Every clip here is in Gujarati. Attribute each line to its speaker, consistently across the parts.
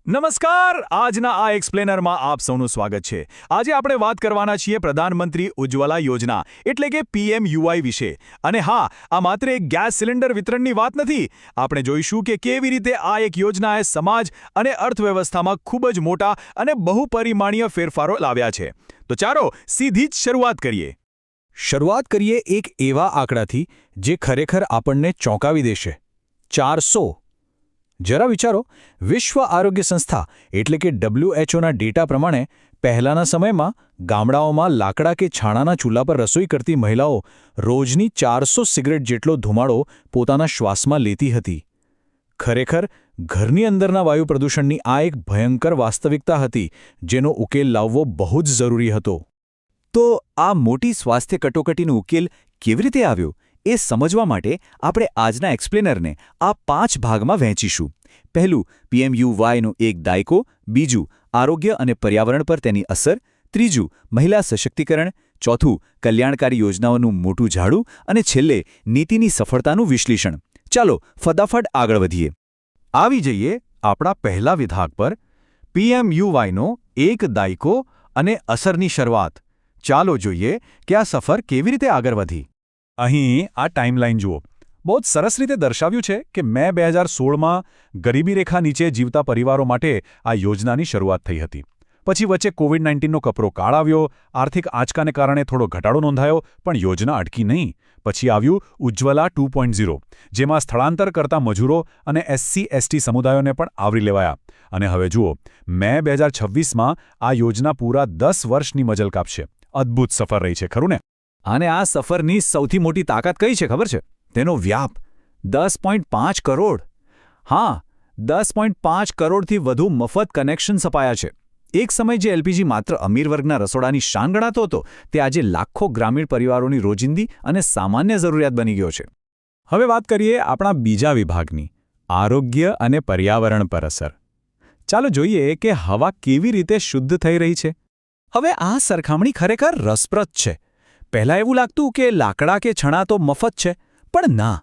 Speaker 1: નમસ્કાર, આજના આ એક્સપ્લેનરમાં આપ સૌનું સ્વાગત છે. આજે આપણે વાત કરવાના છીએ પ્રધાનમંત્રી ઉજ્જવલા યોજના એટલે કે PMUY વિશે. અને હા, આ માત્ર એક ગેસ સિલિન્ડર વિતરણની વાત નથી. આપણે જોઈશું કે કેવી રીતે આ એક યોજનાએ સમાજ અને અર્થવ્યવસ્થામાં ખૂબ જ મોટા અને બહુપરિમાણીય ફેરફારો લાવ્યા છે. તો ચાલો સીધી જ શરૂઆત કરીએ.
Speaker 2: શરૂઆત કરીએ એક એવા આંકડાથી જે ખરેખર આપણને ચોંકાવી દેશે. 400. જરા વિચારો, વિશ્વ આરોગ્ય સંસ્થા એટલે કે WHOના ડેટા પ્રમાણે પહેલાંના સમયમાં ગામડાઓમાં લાકડા કે છાણાના ચૂલા પર રસોઈ કરતી મહિલાઓ રોજની 400 સિગરેટ જેટલો ધુમાડો પોતાના શ્વાસમાં લેતી હતી. ખરેખર ઘરની અંદરના વાયુ પ્રદૂષણની આ એક ભયંકર વાસ્તવિકતા હતી જેનો ઉકેલ લાવવો બહુ જ જરૂરી હતો.
Speaker 3: તો આ મોટી સ્વાસ્થ્ય કટોકટીનો ઉકેલ કેવી રીતે આવ્યો એ સમજવા માટે આપણે આજના એક્સપ્લેનરને આ 5 ભાગમાં વહેંચીશું. પહેલું, PMUYનો એક દાયકો. બીજું, આરોગ્ય અને પર્યાવરણ પર તેની અસર. ત્રીજું, મહિલા સશક્તિકરણ. ચોથું, કલ્યાણકારી યોજનાઓનું મોટું ઝાડું. અને છેલ્લે, નીતિની સફળતાનું વિશ્લેષણ. ચાલો ફટાફટ આગળ વધીએ.
Speaker 1: આવી જઈએ આપણા પહેલા વિભાગ પર, PMUYનો એક દાયકો અને અસરની શરૂઆત. ચાલો જોઈએ કે આ સફર કેવી રીતે આગળ વધી. અહીં આ ટાઈમલાઈન જુઓ. બહુ જ સરસ રીતે દર્શાવ્યું છે કે મે 2016માં ગરીબી રેખા નીચે જીવતા પરિવારો માટે આ યોજનાની શરૂઆત થઈ હતી. પછી વચ્ચે COVID-19નો કપરો કાળ આવ્યો, આર્થિક આંચકાને કારણે થોડો ઘટાડો નોંધાયો, પણ યોજના અટકી નહીં. પછી આવ્યું ઉજ્જવલા 2.0, જેમાં સ્થળાંતર કરતા મજૂરો અને SC/ST સમુદાયોને પણ આવરી લેવાયા. અને હવે જુઓ, મે 2026માં આ યોજના પૂરા 10 વર્ષની મજલ કાપશે. અદ્ભુત સફર રહી છે, ખરું ને?
Speaker 3: અને આ સફરની સૌથી મોટી તાકાત કઈ છે ખબર છે? તેનો વ્યાપ 10.5 કરોડ. હા, 10.5 કરોડથી વધુ મફત કનેક્શન અપાયા છે. એક સમય જે LPG માત્ર અમીર વર્ગના રસોડાની શાન ગણાતો હતો, તે આજે લાખો ગ્રામીણ પરિવારોની રોજિંદી અને સામાન્ય જરૂરિયાત બની ગયો છે.
Speaker 1: હવે વાત કરીએ આપણા બીજા વિભાગની, આરોગ્ય અને પર્યાવરણ પર અસર. ચાલો જોઈએ કે હવા કેવી રીતે શુદ્ધ થઈ રહી છે.
Speaker 2: હવે આ સરખામણી ખરેખર રસપ્રદ છે. પહેલાં એવું લાગતું કે લાકડા કે છણા તો મફત છે, પણ ના,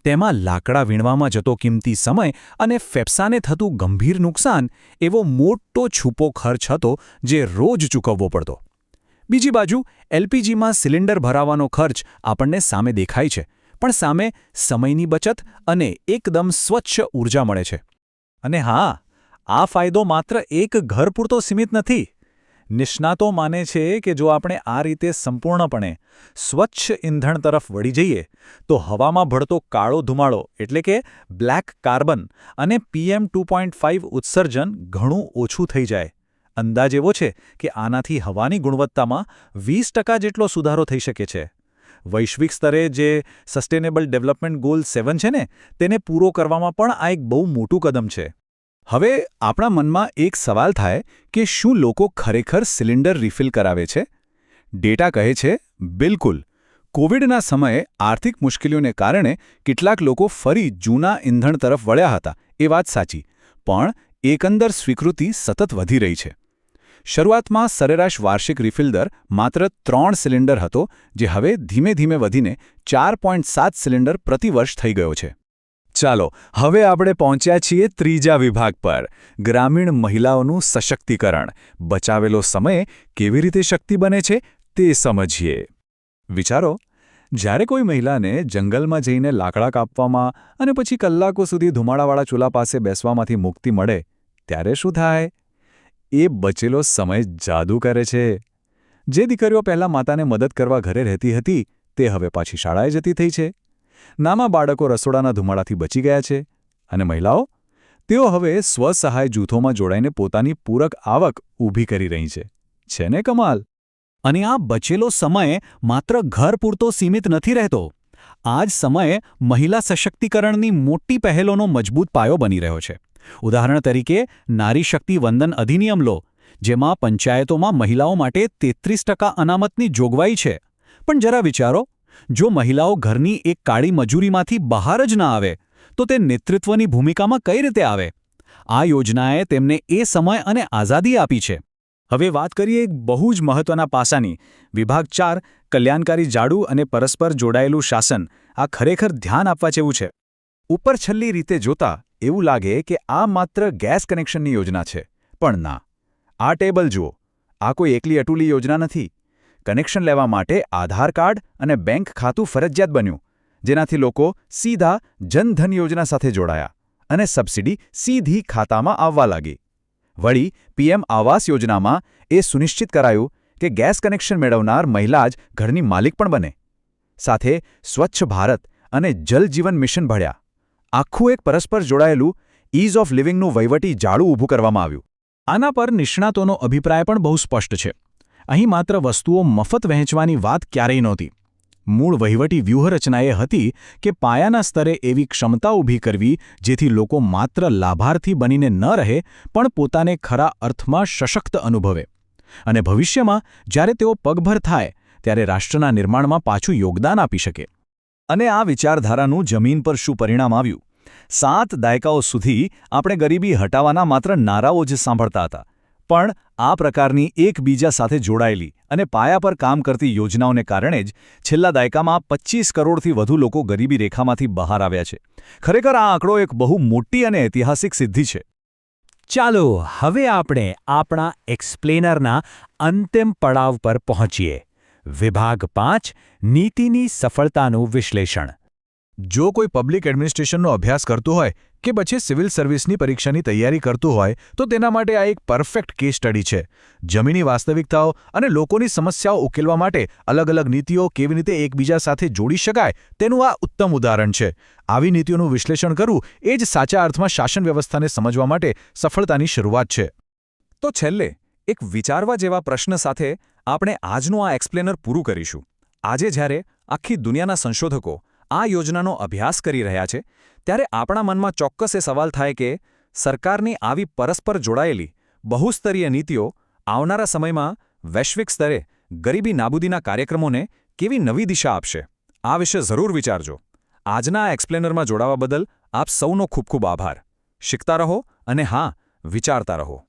Speaker 2: તેમાં લાકડા વીણવામાં જતો કિંમતી સમય અને ફેફસાને થતું ગંભીર નુકસાન એવો મોટો છૂપો ખર્ચ હતો જે રોજ ચૂકવવો પડતો. બીજી બાજુ LPGમાં સિલિન્ડર ભરાવાનો ખર્ચ આપણને સામે દેખાય છે, પણ સામે સમયની બચત અને એકદમ સ્વચ્છ ઊર્જા મળે છે.
Speaker 1: અને હા, આ ફાયદો માત્ર એક ઘર પૂરતો સીમિત નથી. નિષ્ણાતો માને છે કે જો આપણે આ રીતે સંપૂર્ણપણે સ્વચ્છ ઇંધણ તરફ વળી જઈએ તો હવામાં ભળતો કાળો ધુમાડો એટલે કે બ્લેક કાર્બન અને PM2.5 ઉત્સર્જન ઘણું ઓછું થઈ જાય. અંદાજ એવો છે કે આનાથી હવાની ગુણવત્તામાં 20% જેટલો સુધારો થઈ શકે છે. વૈશ્વિક સ્તરે જે સસ્ટેનેબલ ડેવલપમેન્ટ ગોલ 7 છે ને, તેને પૂરો કરવામાં પણ આ એક બહુ મોટું કદમ છે.
Speaker 2: હવે આપણા મનમાં એક સવાલ થાય કે શું લોકો ખરેખર સિલિન્ડર રિફિલ કરાવે છે? ડેટા કહે છે, બિલકુલ. કોવિડના સમયે આર્થિક મુશ્કેલીઓને કારણે કેટલાક લોકો ફરી જૂના ઇંધણ તરફ વળ્યા હતા, એ વાત સાચી. પણ એકંદર સ્વીકૃતિ સતત વધી રહી છે. શરૂઆતમાં સરેરાશ વાર્ષિક રિફિલ દર માત્ર 3 સિલિન્ડર હતો, જે હવે ધીમે ધીમે વધીને 4.7 સિલિન્ડર પ્રતિ વર્ષ થઈ ગયો છે.
Speaker 1: ચાલો હવે આપણે પહોંચ્યા છીએ ત્રીજા વિભાગ પર, ગ્રામીણ મહિલાઓનું સશક્તિકરણ. બચાવેલો સમય કેવી રીતે શક્તિ બને છે તે સમજીએ. વિચારો, જ્યારે કોઈ મહિલાને જંગલમાં જઈને લાકડા કાપવામાં અને પછી કલાકો સુધી ધુમાડાવાળા ચૂલા પાસે બેસવામાંથી મુક્તિ મળે, ત્યારે શું થાય? એ બચેલો સમય જાદુ કરે છે. જે દીકરીઓ પહેલાં માતાને મદદ કરવા ઘરે રહેતી હતી, તે હવે પાછી શાળાએ જતી થઈ છે. નાના બાળકો રસોડાના ધુમાડાથી બચી ગયા છે. અને મહિલાઓ? તેઓ હવે સ્વસહાય જૂથોમાં જોડાઈને પોતાની પૂરક આવક ઊભી કરી રહી છે. છે ને કમાલ?
Speaker 2: અને આ બચેલો સમય માત્ર ઘર પૂરતો સીમિત નથી રહેતો. આ જ સમયે મહિલા સશક્તિકરણની મોટી પહેલોનો મજબૂત પાયો બની રહ્યો છે. ઉદાહરણ તરીકે નારી શક્તિ વંદન અધિનિયમ લો, જેમાં પંચાયતોમાં મહિલાઓ માટે 33% અનામતની જોગવાઈ છે. પણ જરા વિચારો, જો મહિલાઓ ઘરની એક કાળી મજૂરીમાંથી બહાર જ ના આવે તો તે નેતૃત્વની ભૂમિકામાં કઈ રીતે આવે? આ યોજનાએ તેમને એ સમય અને આઝાદી આપી છે.
Speaker 1: હવે વાત કરીએ એક બહુ જ મહત્વના પાસાની, વિભાગ 4, કલ્યાણકારી ઝાડુ અને પરસ્પર જોડાયેલું શાસન. આ ખરેખર ધ્યાન આપવા જેવું છે. ઉપર છેલ્લી રીતે જોતા
Speaker 2: એવું લાગે કે આ માત્ર ગેસ કનેક્શનની યોજના છે, પણ ના. આ ટેબલ જુઓ. આ કોઈ એકલી અટુલી યોજના નથી. કનેક્શન લેવા માટે આધાર કાર્ડ અને બેંક ખાતું ફરજિયાત બન્યું, જેનાથી લોકો સીધા જનધન યોજના સાથે જોડાયા અને સબસિડી સીધી ખાતામાં આવવા લાગી. વળી પીએમ આવાસ યોજનામાં એ સુનિશ્ચિત કરાયું કે ગેસ કનેક્શન મેળવનાર મહિલા જ ઘરની માલિક પણ બને. સાથે સ્વચ્છ ભારત અને જલ જીવન મિશન ભળ્યા. આખું એક પરસ્પર જોડાયેલું ઇઝ ઓફ લિવિંગનું વહીવટી જાળું ઊભું કરવામાં આવ્યું. આના પર નિષ્ણાતોનો અભિપ્રાય પણ બહુ સ્પષ્ટ છે. અહીં માત્ર વસ્તુઓ મફત વહેંચવાની વાત ક્યારેય નહોતી. મૂળ વહીવટી વ્યૂહરચના એ હતી કે પાયાના સ્તરે એવી ક્ષમતા ઊભી કરવી જેથી લોકો માત્ર લાભાર્થી બનીને ન રહે પણ પોતાને ખરા અર્થમાં સશક્ત અનુભવે અને ભવિષ્યમાં જ્યારે તેઓ પગભર થાય ત્યારે રાષ્ટ્રના નિર્માણમાં પાછું યોગદાન આપી શકે.
Speaker 3: અને આ વિચારધારાનું જમીન પર શું પરિણામ આવ્યું? 7 દાયકાઓ સુધી આપણે ગરીબી હટાવવાના માત્ર નારાઓ જ સાંભળતા હતા. પણ આ પ્રકારની એકબીજા સાથે જોડાયેલી અને પાયા પર કામ કરતી યોજનાઓને કારણે જ છેલ્લા દાયકામાં 25 કરોડથી વધુ લોકો ગરીબી રેખામાંથી બહાર આવ્યા છે. ખરેખર આ આંકડો એક બહુ મોટી અને ઐતિહાસિક સિદ્ધિ છે.
Speaker 4: ચાલો હવે આપણે આપણા એક્સપ્લેનરના અંતિમ પડાવ પર પહોંચીએ. વિભાગ 5 નીતિની સફળતાનું વિશ્લેષણ.
Speaker 2: જો કોઈ પબ્લિક એડમિનિસ્ટ્રેશનનો અભ્યાસ કરતું હોય કે પછી સિવિલ સર્વિસની પરીક્ષાની તૈયારી કરતું હોય તો તેના માટે આ એક પરફેક્ટ કેસ સ્ટડી છે. જમીની વાસ્તવિકતાઓ અને લોકોની સમસ્યાઓ ઉકેલવા માટે અલગ અલગ નીતિઓ કેવી રીતે એકબીજા સાથે જોડી શકાય તેનું આ ઉત્તમ ઉદાહરણ છે. આવી નીતિઓનું વિશ્લેષણ કરવું એ જ સાચા અર્થમાં શાસન વ્યવસ્થાને સમજવા માટે સફળતાની શરૂઆત છે.
Speaker 3: તો છેલ્લે એક વિચારવા જેવા પ્રશ્ન સાથે આપણે આજનું આ એક્સપ્લેનર પૂરું કરીશું. આજે જ્યારે આખી દુનિયાના સંશોધકો આ યોજનાનો અભ્યાસ કરી રહ્યા છે ત્યારે આપણા મનમાં ચોક્કસ એ સવાલ થાય કે સરકારની આવી પરસ્પર જોડાયેલી બહુસ્તરીય નીતિઓ આવનારા સમયમાં વૈશ્વિક સ્તરે ગરીબી નાબૂદીના કાર્યક્રમોને કેવી નવી દિશા આપશે. આ વિશે જરૂર વિચારજો. આજના આ એક્સપ્લેનરમાં જોડાવા બદલ આપ સૌનો ખૂબ ખૂબ આભાર. શીખતા રહો અને હા, વિચારતા રહો.